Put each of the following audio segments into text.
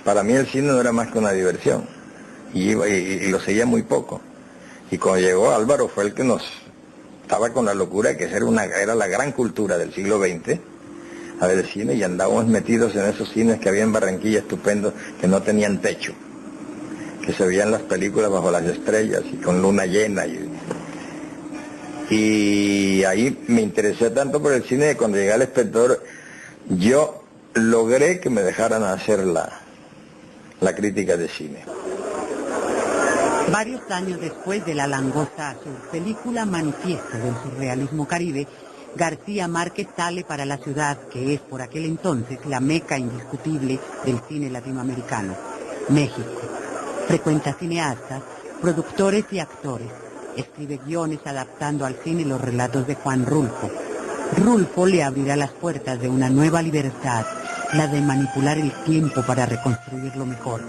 para mí el cine no era más que una diversión, y lo seguía muy poco. Y cuando llegó Álvaro fue el que nos estaba con la locura de que era la gran cultura del siglo XX, a ver el cine, y andábamos metidos en esos cines que había en Barranquilla estupendos, que no tenían techo, que se veían las películas bajo las estrellas y con luna llena. Y ahí me interesé tanto por el cine que cuando llegué al Espectador, yo logré que me dejaran hacer la crítica de cine. Varios años después de La Langosta Azul, película manifiesto del surrealismo caribe, García Márquez sale para la ciudad que es por aquel entonces la meca indiscutible del cine latinoamericano, México. Frecuenta cineastas, productores y actores. Escribe guiones adaptando al cine los relatos de Juan Rulfo. Rulfo le abrirá las puertas de una nueva libertad, la de manipular el tiempo para reconstruirlo mejor.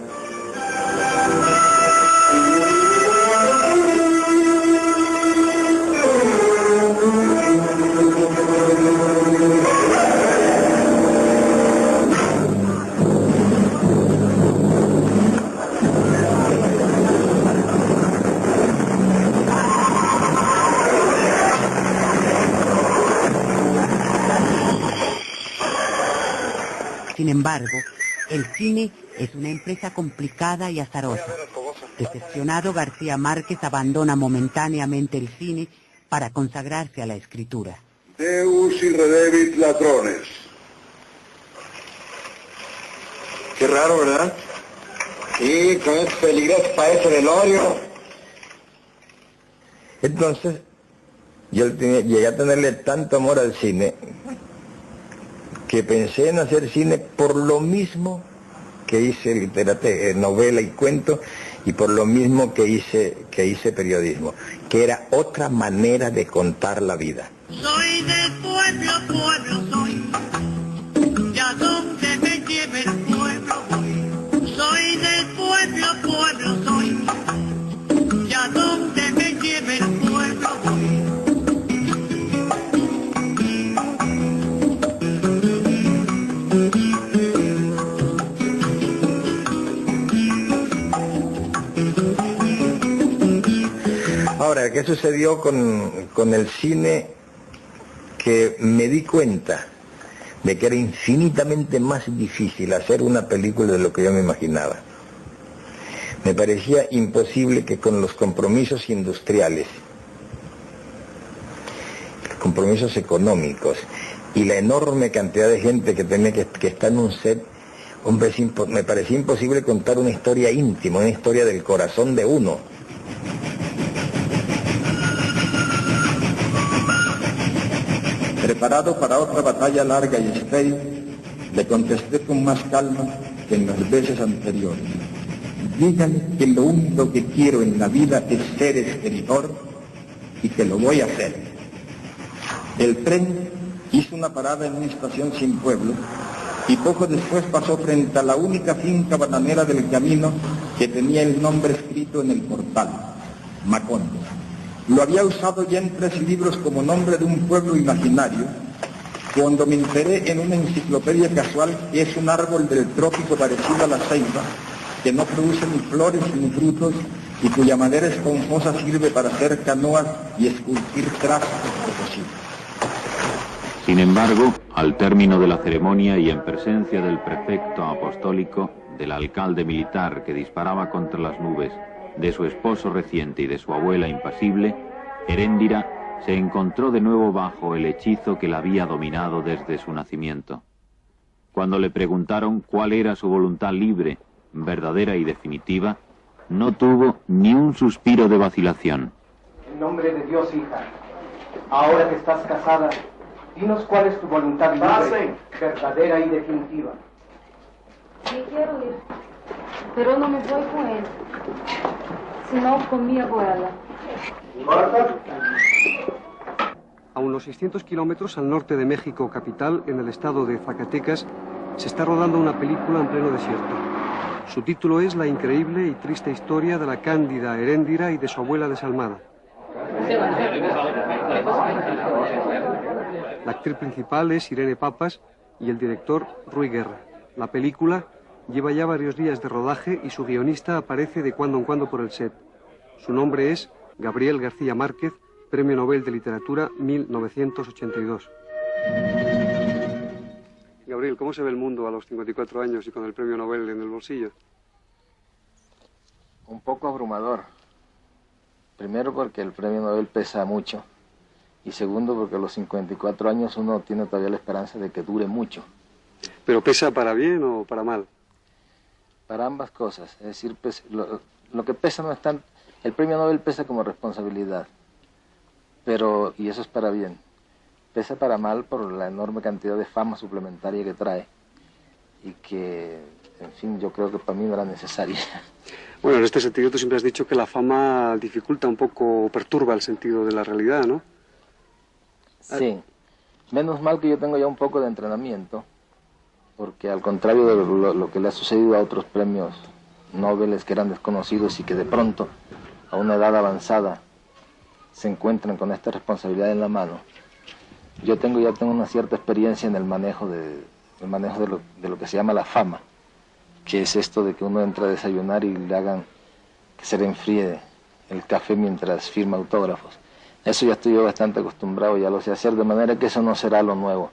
Sin embargo, el cine es una empresa complicada y azarosa. Decepcionado, García Márquez abandona momentáneamente el cine para consagrarse a la escritura. Deus irredevit ladrones. Qué raro, ¿verdad? Sí, con esos peligros para ese velorio. Entonces, yo llegué a tenerle tanto amor al cine que pensé en hacer cine por lo mismo que hice literatura, novela y cuento, y por lo mismo que hice periodismo, que era otra manera de contar la vida. Soy del pueblo, pueblo soy, ya donde me lleve el pueblo voy. Soy del pueblo, pueblo soy, ya donde me lleve el pueblo voy. Ahora, ¿qué sucedió con el cine? Que me di cuenta de que era infinitamente más difícil hacer una película de lo que yo me imaginaba. Me parecía imposible que con los compromisos industriales, los compromisos económicos y la enorme cantidad de gente que tenía que estar en un set, hombre, me parecía imposible contar una historia íntima, una historia del corazón de uno. Preparado para otra batalla larga y estéril, le contesté con más calma que en las veces anteriores. Dígale que lo único que quiero en la vida es ser escritor y que lo voy a hacer. El tren hizo una parada en una estación sin pueblo y poco después pasó frente a la única finca bananera del camino que tenía el nombre escrito en el portal, Macondo. Lo había usado ya en 3 libros como nombre de un pueblo imaginario, cuando me enteré en una enciclopedia casual que es un árbol del trópico parecido a la ceiba, que no produce ni flores ni frutos y cuya madera esponjosa sirve para hacer canoas y esculpir trazos de cocina. Sin embargo, al término de la ceremonia y en presencia del prefecto apostólico, del alcalde militar que disparaba contra las nubes, de su esposo reciente y de su abuela impasible, Heréndira se encontró de nuevo bajo el hechizo que la había dominado desde su nacimiento. Cuando le preguntaron cuál era su voluntad libre, verdadera y definitiva, no tuvo ni un suspiro de vacilación. En nombre de Dios, hija, ahora que estás casada, dinos cuál es tu voluntad libre, verdadera y definitiva. Sí quiero ir, pero no me voy con él, sino con mi abuela. A unos 600 kilómetros al norte de México capital, en el estado de Zacatecas, se está rodando una película en pleno desierto. Su título es La increíble y triste historia de la cándida Heréndira y de su abuela desalmada. La actriz principal es Irene Papas y el director Rui Guerra. La película Lleva ya varios días de rodaje y su guionista aparece de cuando en cuando por el set. Su nombre es Gabriel García Márquez, Premio Nobel de Literatura 1982. Gabriel, ¿cómo se ve el mundo a los 54 años y con el Premio Nobel en el bolsillo? Un poco abrumador. Primero porque el Premio Nobel pesa mucho. Y segundo porque a los 54 años uno tiene todavía la esperanza de que dure mucho. ¿Pero pesa para bien o para mal? Para ambas cosas. Es decir, lo que pesa no es tanto... El Premio Nobel pesa como responsabilidad. Y eso es para bien. Pesa para mal por la enorme cantidad de fama suplementaria que trae. Y que, en fin, yo creo que para mí no era necesaria. Bueno, en este sentido tú siempre has dicho que la fama dificulta un poco, perturba el sentido de la realidad, ¿no? Sí. Menos mal que yo tengo ya un poco de entrenamiento, porque al contrario de lo que le ha sucedido a otros premios Nobel que eran desconocidos y que de pronto, a una edad avanzada, se encuentran con esta responsabilidad en la mano, yo ya tengo una cierta experiencia en el manejo de lo que se llama la fama, que es esto de que uno entra a desayunar y le hagan que se le enfríe el café mientras firma autógrafos. Eso ya estoy yo bastante acostumbrado, ya lo sé hacer, de manera que eso no será lo nuevo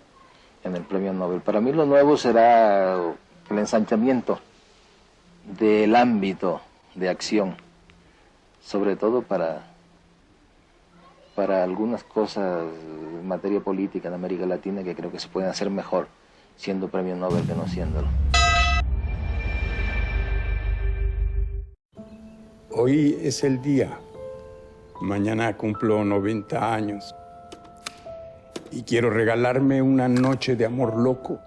en el Premio Nobel. Para mí lo nuevo será el ensanchamiento del ámbito de acción, sobre todo para algunas cosas en materia política en América Latina que creo que se pueden hacer mejor siendo Premio Nobel que no siéndolo. Hoy es el día. Mañana cumplo 90 años. Y quiero regalarme una noche de amor loco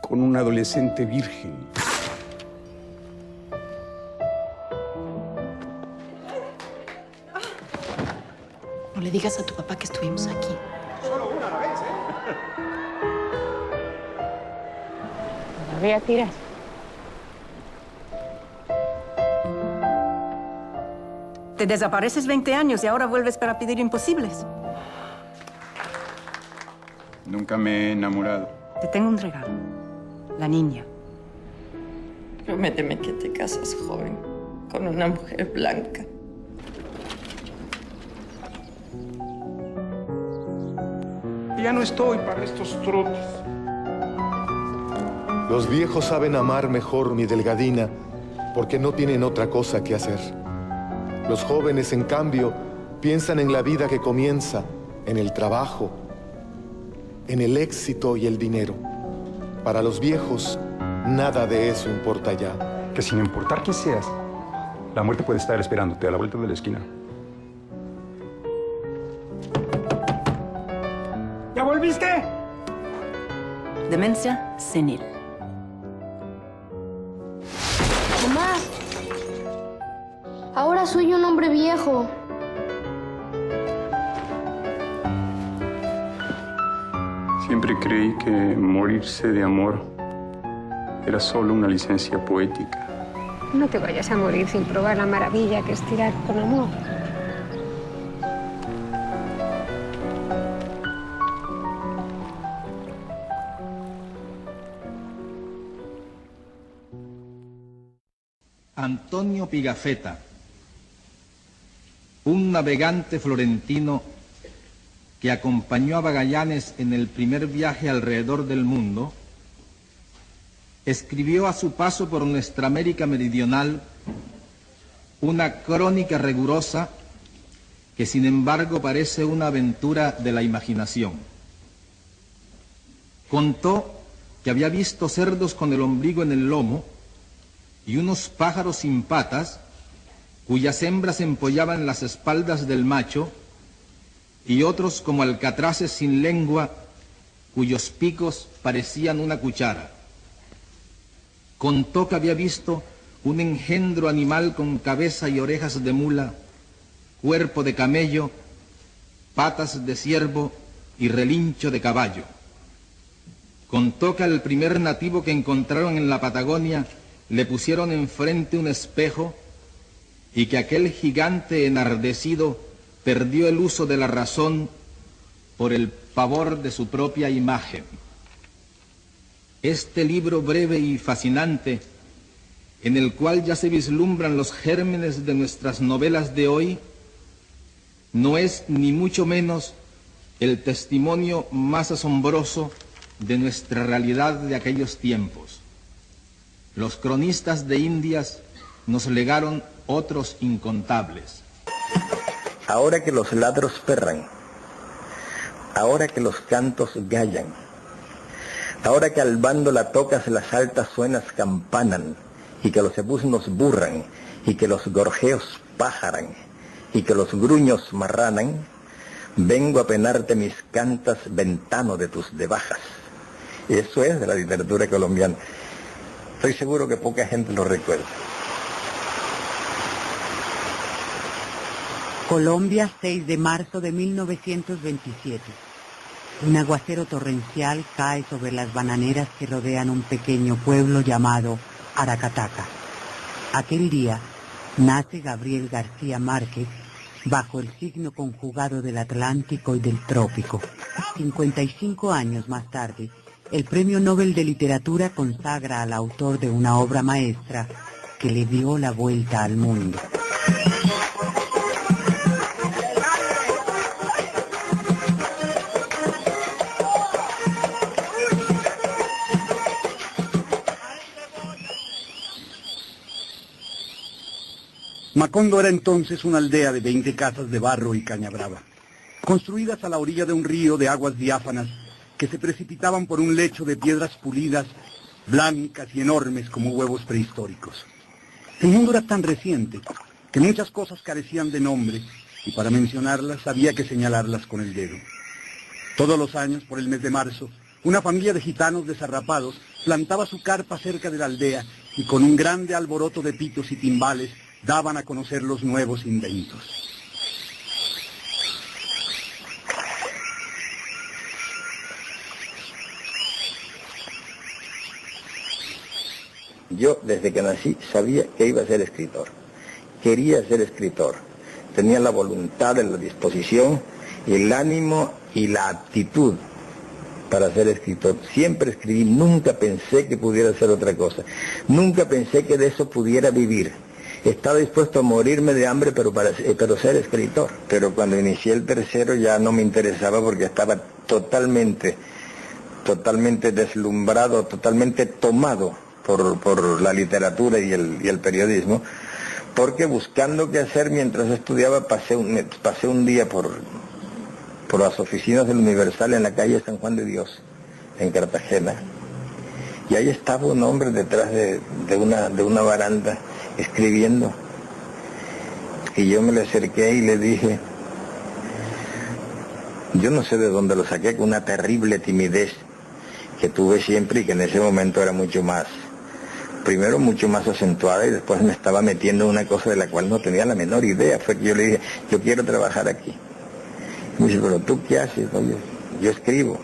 con un adolescente virgen. No le digas a tu papá que estuvimos aquí. Solo una a la vez, ¿Todavía tiras? Te desapareces 20 años y ahora vuelves para pedir imposibles. Nunca me he enamorado. Te tengo un regalo. La niña. Prométeme que te casas joven con una mujer blanca. Ya no estoy para estos trotes. Los viejos saben amar mejor, mi delgadina, porque no tienen otra cosa que hacer. Los jóvenes, en cambio, piensan en la vida que comienza, en el trabajo, en el éxito y el dinero. Para los viejos, nada de eso importa ya. Que sin importar qué seas, la muerte puede estar esperándote a la vuelta de la esquina. ¿Ya volviste? Demencia senil. Mamá, ahora soy un hombre viejo. Siempre creí que morirse de amor era solo una licencia poética. No te vayas a morir sin probar la maravilla que es tirar con amor. Antonio Pigafetta, un navegante florentino que acompañó a Magallanes en el primer viaje alrededor del mundo, escribió a su paso por nuestra América meridional una crónica rigurosa que sin embargo parece una aventura de la imaginación. Contó que había visto cerdos con el ombligo en el lomo y unos pájaros sin patas, cuyas hembras empollaban las espaldas del macho, y otros como alcatraces sin lengua, cuyos picos parecían una cuchara. Contó que había visto un engendro animal con cabeza y orejas de mula, cuerpo de camello, patas de ciervo y relincho de caballo. Contó que al primer nativo que encontraron en la Patagonia le pusieron enfrente un espejo y que aquel gigante enardecido perdió el uso de la razón por el pavor de su propia imagen. este libro breve y fascinante, en el cual ya se vislumbran los gérmenes de nuestras novelas de hoy, no es ni mucho menos el testimonio más asombroso de nuestra realidad de aquellos tiempos. Los cronistas de Indias nos legaron otros incontables. Ahora que los ladros perran, ahora que los cantos gallan, ahora que al bando la tocas las altas suenas campanan, y que los ebusnos burran, y que los gorjeos pájaran, y que los gruños marranan, vengo a penarte mis cantas ventano de tus debajas. Eso es de la literatura colombiana. Estoy seguro que poca gente lo recuerda. Colombia, 6 de marzo de 1927. Un aguacero torrencial cae sobre las bananeras que rodean un pequeño pueblo llamado Aracataca. Aquel día nace Gabriel García Márquez bajo el signo conjugado del Atlántico y del Trópico. 55 años más tarde, el Premio Nobel de Literatura consagra al autor de una obra maestra que le dio la vuelta al mundo. Macondo era entonces una aldea de 20 casas de barro y caña brava, construidas a la orilla de un río de aguas diáfanas que se precipitaban por un lecho de piedras pulidas, blancas y enormes como huevos prehistóricos. El mundo era tan reciente que muchas cosas carecían de nombre y para mencionarlas había que señalarlas con el dedo. Todos los años, por el mes de marzo, una familia de gitanos desarrapados plantaba su carpa cerca de la aldea y con un grande alboroto de pitos y timbales daban a conocer los nuevos inventos. Yo, desde que nací, sabía que iba a ser escritor. Quería ser escritor. Tenía la voluntad, la disposición, el ánimo y la aptitud para ser escritor. Siempre escribí, nunca pensé que pudiera hacer otra cosa. Nunca pensé que de eso pudiera vivir. Estaba dispuesto a morirme de hambre, pero ser escritor. Pero cuando inicié el tercero ya no me interesaba porque estaba totalmente deslumbrado, totalmente tomado por la literatura y el periodismo, porque buscando qué hacer mientras estudiaba pasé un día por las oficinas del Universal en la calle San Juan de Dios, en Cartagena, y ahí estaba un hombre detrás de una baranda escribiendo, y yo me le acerqué y le dije, yo no sé de dónde lo saqué, con una terrible timidez que tuve siempre y que en ese momento era mucho más acentuada, y después me estaba metiendo en una cosa de la cual no tenía la menor idea. Fue que yo le dije, yo quiero trabajar aquí. Y me dice, pero ¿tú qué haces? No, yo escribo.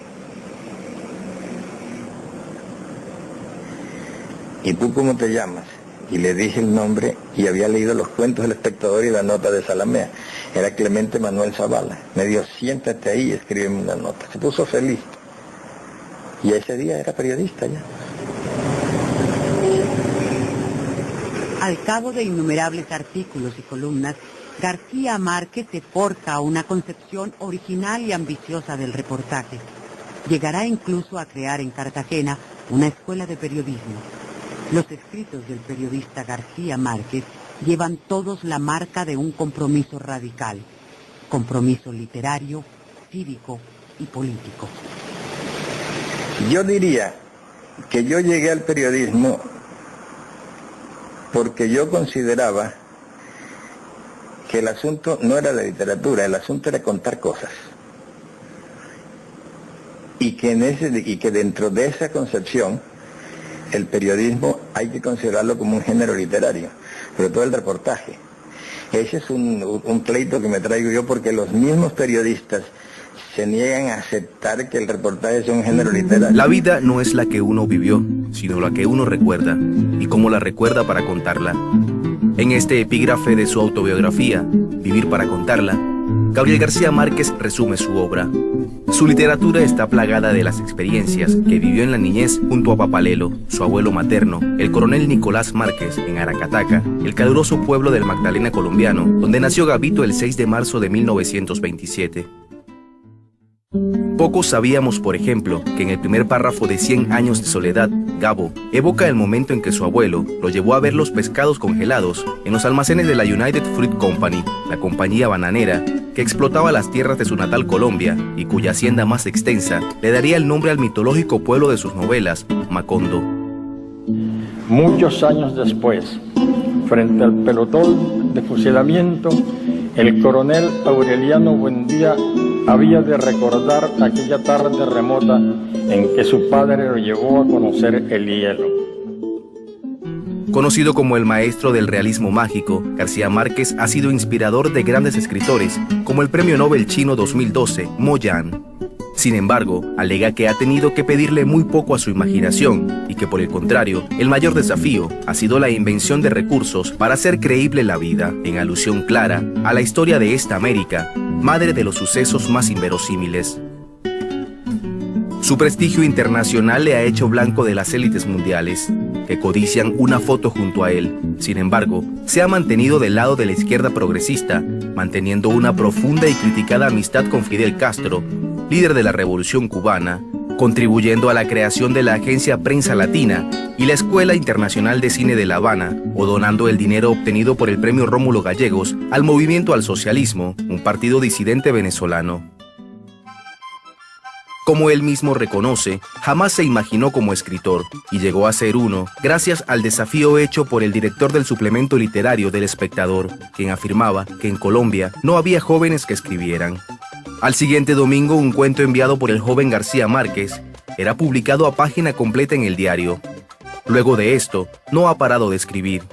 ¿Y tú cómo te llamas? Y le dije el nombre, y había leído los cuentos del Espectador y la nota de Salamea. Era Clemente Manuel Zavala. Me dijo, siéntate ahí y escríbeme una nota. Se puso feliz. Y ese día era periodista ya. Al cabo de innumerables artículos y columnas, García Márquez se forja una concepción original y ambiciosa del reportaje. Llegará incluso a crear en Cartagena una escuela de periodismo. Los escritos del periodista García Márquez llevan todos la marca de un compromiso radical, compromiso literario, cívico y político. Yo diría que yo llegué al periodismo porque yo consideraba que el asunto no era la literatura, el asunto era contar cosas. Y que dentro de esa concepción, el periodismo hay que considerarlo como un género literario, sobre todo el reportaje. Ese es un pleito que me traigo yo porque los mismos periodistas se niegan a aceptar que el reportaje sea un género literario. La vida no es la que uno vivió, sino la que uno recuerda, y cómo la recuerda para contarla. En este epígrafe de su autobiografía, Vivir para contarla, Gabriel García Márquez resume su obra. Su literatura está plagada de las experiencias que vivió en la niñez junto a Papalelo, su abuelo materno, el coronel Nicolás Márquez, en Aracataca, el caluroso pueblo del Magdalena colombiano, donde nació Gabito el 6 de marzo de 1927. Pocos sabíamos, por ejemplo, que en el primer párrafo de 100 años de soledad, Gabo evoca el momento en que su abuelo lo llevó a ver los pescados congelados en los almacenes de la United Fruit Company, la compañía bananera que explotaba las tierras de su natal Colombia y cuya hacienda más extensa le daría el nombre al mitológico pueblo de sus novelas, Macondo. Muchos años después, frente al pelotón de fusilamiento, el coronel Aureliano Buendía había de recordar aquella tarde remota en que su padre lo llevó a conocer el hielo. Conocido como el maestro del realismo mágico, García Márquez ha sido inspirador de grandes escritores, como el premio Nobel chino 2012, Mo Yan. Sin embargo, alega que ha tenido que pedirle muy poco a su imaginación y que, por el contrario, el mayor desafío ha sido la invención de recursos para hacer creíble la vida, en alusión clara a la historia de esta América, madre de los sucesos más inverosímiles. Su prestigio internacional le ha hecho blanco de las élites mundiales, que codician una foto junto a él. Sin embargo, se ha mantenido del lado de la izquierda progresista, manteniendo una profunda y criticada amistad con Fidel Castro, líder de la Revolución Cubana, contribuyendo a la creación de la agencia Prensa Latina y la Escuela Internacional de Cine de La Habana, o donando el dinero obtenido por el premio Rómulo Gallegos al Movimiento al Socialismo, un partido disidente venezolano. Como él mismo reconoce, jamás se imaginó como escritor, y llegó a ser uno gracias al desafío hecho por el director del suplemento literario del Espectador, quien afirmaba que en Colombia no había jóvenes que escribieran. Al siguiente domingo, un cuento enviado por el joven García Márquez era publicado a página completa en el diario. Luego de esto, no ha parado de escribir.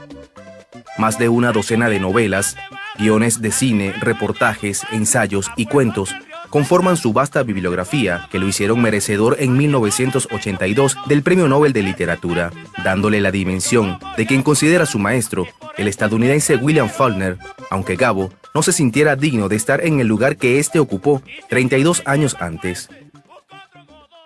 Más de una docena de novelas, guiones de cine, reportajes, ensayos y cuentos conforman su vasta bibliografía, que lo hicieron merecedor en 1982 del Premio Nobel de Literatura, dándole la dimensión de quien considera su maestro, el estadounidense William Faulkner, aunque Gabo no se sintiera digno de estar en el lugar que éste ocupó 32 años antes.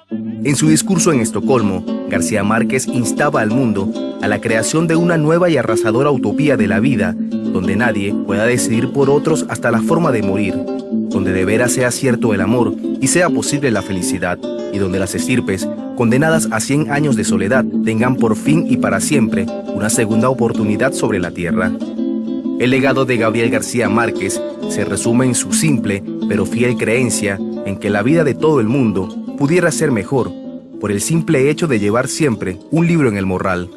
En su discurso en Estocolmo, García Márquez instaba al mundo a la creación de una nueva y arrasadora utopía de la vida, donde nadie pueda decidir por otros hasta la forma de morir, donde de veras sea cierto el amor y sea posible la felicidad, y donde las estirpes, condenadas a 100 años de soledad, tengan por fin y para siempre una segunda oportunidad sobre la tierra. El legado de Gabriel García Márquez se resume en su simple pero fiel creencia en que la vida de todo el mundo pudiera ser mejor por el simple hecho de llevar siempre un libro en el morral.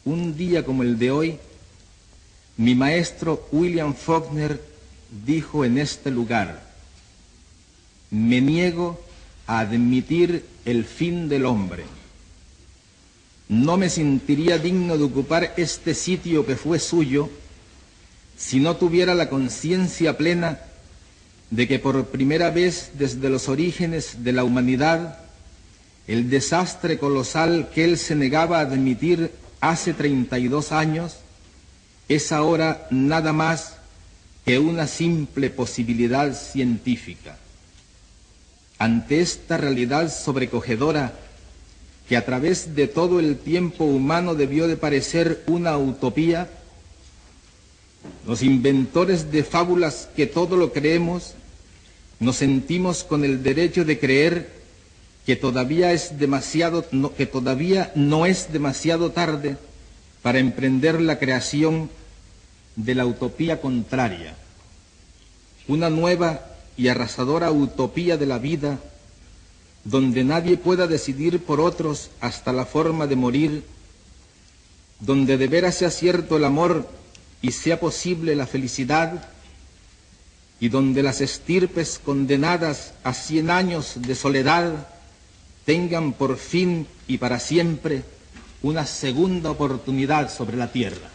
Un día como el de hoy, mi maestro William Faulkner dijo en este lugar: me niego a admitir el fin del hombre. No me sentiría digno de ocupar este sitio que fue suyo si no tuviera la conciencia plena de que por primera vez desde los orígenes de la humanidad, el desastre colosal que él se negaba a admitir hace 32 años es ahora nada más que una simple posibilidad científica. Ante esta realidad sobrecogedora, que a través de todo el tiempo humano debió de parecer una utopía, los inventores de fábulas que todo lo creemos, nos sentimos con el derecho de creer que todavía no es demasiado tarde para emprender la creación de la utopía contraria, una nueva y arrasadora utopía de la vida, donde nadie pueda decidir por otros hasta la forma de morir, donde de veras sea cierto el amor y sea posible la felicidad, y donde las estirpes condenadas a 100 años de soledad tengan por fin y para siempre una segunda oportunidad sobre la tierra.